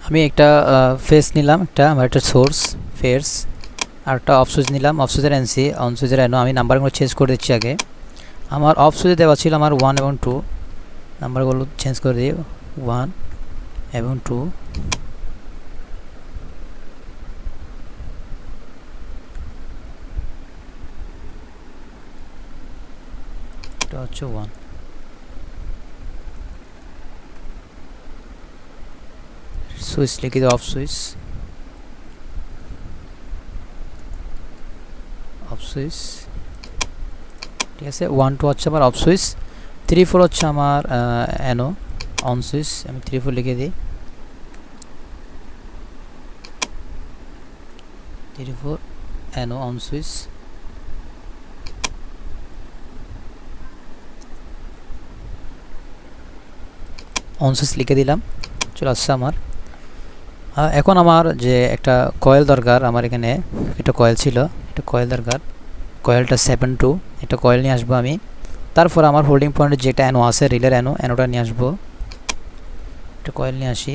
আমি একটা ফেস নিলাম, আমার একটা সোর্স ফেস আর একটা অফ সুইচ নিলাম, অফ সুইচের এনসি, অন সুইচের এনো। আমি নাম্বারগুলো চেঞ্জ করে দিচ্ছি আগে। আমার অফ সুইচে দেওয়া ছিল আমার 1 এবং 2, নাম্বারগুলো চেঞ্জ করে দিই 1 এবং 2। এটা হচ্ছে 1। সুইচ লিখে দিই অফ সুইচ, অফ সুইচ, ঠিক আছে। 1 2 হচ্ছে আমার অফ সুইচ, 3 4 হচ্ছে আমার এনো অন সুইচ। আমি 3 4 লিখে দিই, 3 4 এনো অন সুইচ। অন সুইচ লিখে দিলাম, চলে আসছে আমার। এখন আমার যে একটা কয়েল দরকার, আমার এখানে একটা কয়েল ছিল, একটা কয়েল দরকার, কয়েলটা 7 2, একটা কয়েল নিয়ে আসবো আমি। তারপর আমার হোল্ডিং পয়েন্টে যেটা এনো আছে রিলের এনোটা নিয়ে আসবো, একটা কয়েল নিয়ে আসি।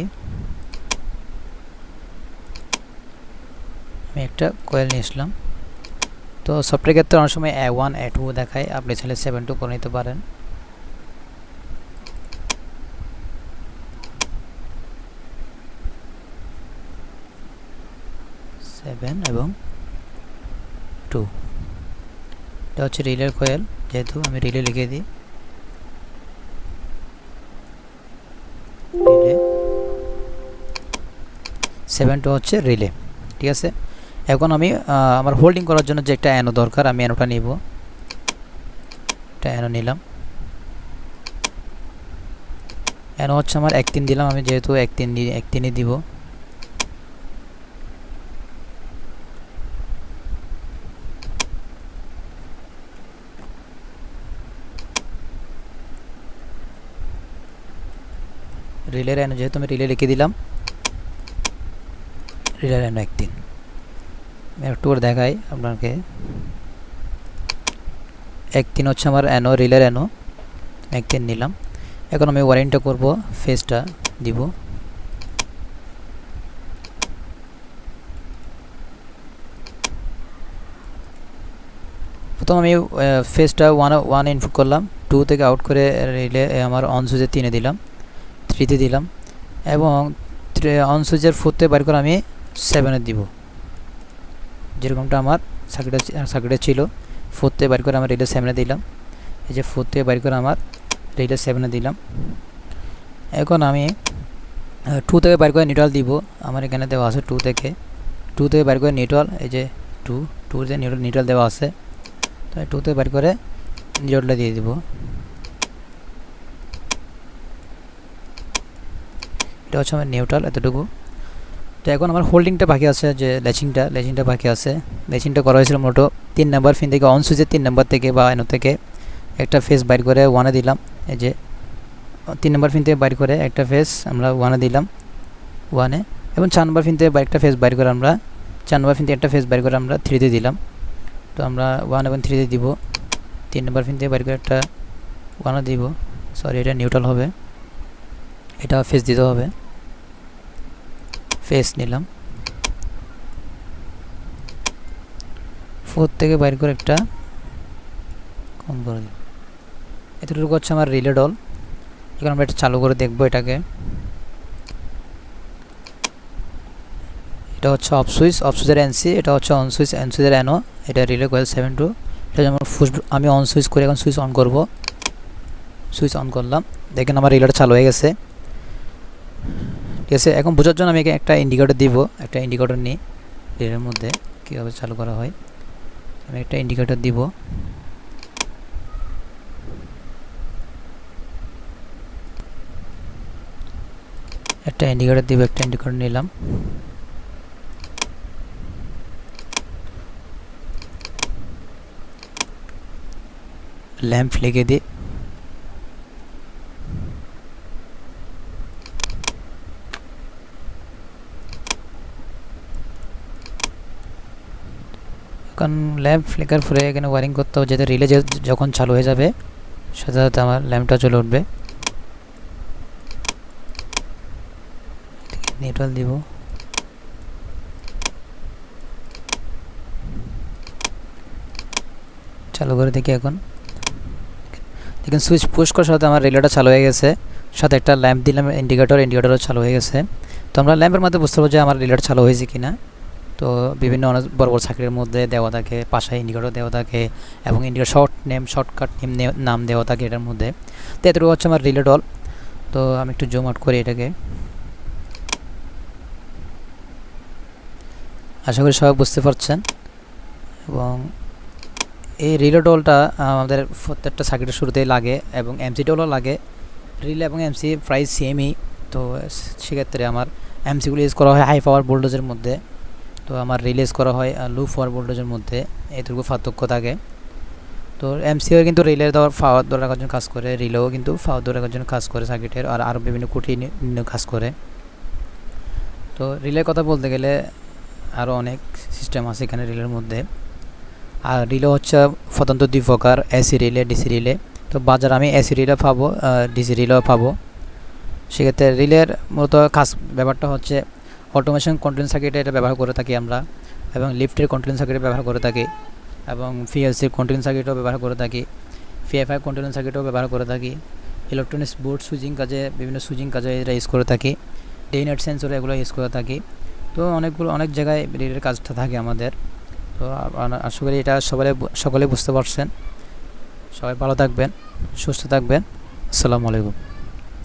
আমি একটা কয়েল নিয়ে আসলাম। তো সফটওয়্যার ক্ষেত্রে অনেক সময় A1 A2 দেখায়, আপনি চাইলে 7 2 করে নিতে পারেন। এবং 2, এটা হচ্ছে রিলের কয়েল, যেহেতু আমি রিলে লিখে দিই, রিলে 7 2 হচ্ছে রিলে, ঠিক আছে। এখন আমি আমার হোল্ডিং করার জন্য যে একটা এনো দরকার, আমি এনোটা নিব, একটা এনো নিলাম। এনো হচ্ছে আমার 1 3 দিলাম আমি, যেহেতু 1 3ই দিব। রিলের এনো যেহেতু আমি রিলে লিখে দিলাম, রিলের এনো 1 3। আমি একটু করে দেখাই আপনাকে। 1 3 হচ্ছে আমার এনো, রিলের এনো 1 3 নিলাম। এখন আমি ওয়ারিংটা করব, ফেসটা দিব। প্রথম আমি ফেসটা 1 ইনপুট করলাম, 2 থেকে আউট করে রিলে আমার অন সুইচে 3 দিলাম, 3 দিলাম, এবং অন সুইচের 4 বাইর করে আমি 7 দিব, যেরকমটা আমার সার্কিটে ছিল। 4 বাইর করে আমার রিলে 7 দিলাম, এই যে 4 বাইর করে আমার রিলে 7 দিলাম। এখন আমি 2 থেকে বাইর করে নিউট্রাল দিব, আমার এখানে দেওয়া আছে 2 থেকে বাইর করে নিউট্রাল, এই যে 2 তে নিউট্রাল দেওয়া আছে, তো 2 থেকে বাইর করে নিউট্রালটা দিয়ে দিব। এটা হচ্ছে আমার নিউট্রাল, এতটুকু। তো এখন আমার হোল্ডিংটা বাকি আছে, যে লেচিংটা বাকি আছে। লেচিংটা করা হয়েছিল মূলত 3 নাম্বার পিন থেকে, অন সুইচের 3 নাম্বার থেকে বা এনো থেকে একটা ফেস বাইর করে 1 দিলাম, এই যে 3 নাম্বার পিন থেকে বাইর করে একটা ফেস আমরা 1 দিলাম, 1 এবং 4 নাম্বার পিন থেকে একটা ফেস বাইর করে আমরা 4 নাম্বার পিন থেকে একটা ফেস বাইর করে আমরা 3 দিলাম। তো আমরা 1 এবং 3 দিব। 3 নাম্বার পিন থেকে বাইর করে একটা 1 দিব, সরি এটা নিউট্রাল হবে, এটা ফেস দিতে হবে। ফেস নিলাম, 4 থেকে বাইর করে একটা কম করে দিই। এতটুকু হচ্ছে আমার রিলে ডল। এখন আমরা এটা চালু করে দেখবো এটাকে। এটা হচ্ছে অফ সুইচের এনসি, এটা হচ্ছে অন সুইচের এনো, এটা রিলে কয়েল 7 2। এটা যেমন আমি অন সুইচ করে এখন সুইচ অন করব, সুইচ অন করলাম, দেখেন আমার রিলেটা চালু হয়ে গেছে, ঠিক আছে। এখন বোঝার জন্য আমি একটা ইন্ডিকেটর দিব, একটা ইন্ডিকেটর নিই রিলের মধ্যে কীভাবে চালু করা হয়। আমি একটা ইন্ডিকেটর দিব, একটা ইন্ডিকেটর নিলাম। ল্যাম্প লিখে দিই, এখন ল্যাম্প ফ্লিকার পরে এখানে ওয়ারিং করতে হবে, যাতে রিলে যখন চালু হয়ে যাবে সাথে সাথে আমার ল্যাম্পটা জ্বলে উঠবে। নিউট্রাল দিব। চালু করে দেখি এখন দেখেন সুইচ পুশ করার সাথে আমার রিলেটা চালু হয়ে গেছে, সাথে একটা ল্যাম্প দিলাম ইন্ডিকেটরও চালু হয়ে গেছে। তো আমরা ল্যাম্পের মধ্যে বুঝতে পারবো যে আমার রিলেটা চালু হয়েছে কিনা। তো বিভিন্ন অনেক বড় বড় সার্কিটের মধ্যে দেওয়া থাকে, পাশে ইন্ডিকেটর দেওয়া থাকে এবং ইন্ডিকেটর শর্টকাট নাম দেওয়া থাকে এটার মধ্যে। তো এতটুকু হচ্ছে আমার রিলে ডল। তো আমি একটু জুম আউট করি এটাকে। আশা করি সবাই বুঝতে পারছেন। এবং এই রিলে ডলটা আমাদের প্রত্যেকটা সার্কিটের শুরুতেই লাগে এবং এমসি ডলও লাগে। রিলে এবং এমসি প্রায় সেমই। তো সেক্ষেত্রে আমার এমসিগুলো ইউজ করা হয় হাই পাওয়ার ভোল্টেজের মধ্যে, তো আমার রিলিজ করা হয় লো পাওয়ার ভোল্টেজের মধ্যে, এটুকু পার্থক্য থাকে। তো এমসিও কিন্তু রিলের পাওয়ার ধরে রাখার জন্য কাজ করে, রিলেও কিন্তু পাওয়ার ধরে রাখার জন্য কাজ করে সার্কিটের, আর আরও বিভিন্ন খুঁটি কাজ করে। তো রিলের কথা বলতে গেলে আরও অনেক সিস্টেম আছে এখানে রিলের মধ্যে। আর রিলে হচ্ছে প্রধানত দুই প্রকার, এসি রিলে, ডিসি রিলে। তো বাজার আমি এসি রিলে পাবো, ডিসি রিলেও পাবো। সেক্ষেত্রে রিলের মূলত কাজ ব্যাপারটা হচ্ছে অটোমেশন কন্ট্রোল সার্কিটে এটা ব্যবহার করে থাকি আমরা, এবং লিফটের কন্ট্রোল সার্কিটে ব্যবহার করে থাকি, এবং পিএলসির কন্ট্রোল সার্কিটও ব্যবহার করে থাকি, পিএফআই কন্ট্রোল সার্কিটও ব্যবহার করে থাকি। ইলেকট্রনিক্স বোর্ড সুইচিং কাজে, বিভিন্ন সুইচিং কাজে এটা ইউজ করে থাকি। ডে নাইট সেন্সর এগুলো ইউজ করে থাকি। তো অনেক জায়গায় রিলের কাজটা থাকে আমাদের। তো আশা করি এটা সকলে বুঝতে পারছেন। সবাই ভালো থাকবেন, সুস্থ থাকবেন। আসসালামু আলাইকুম।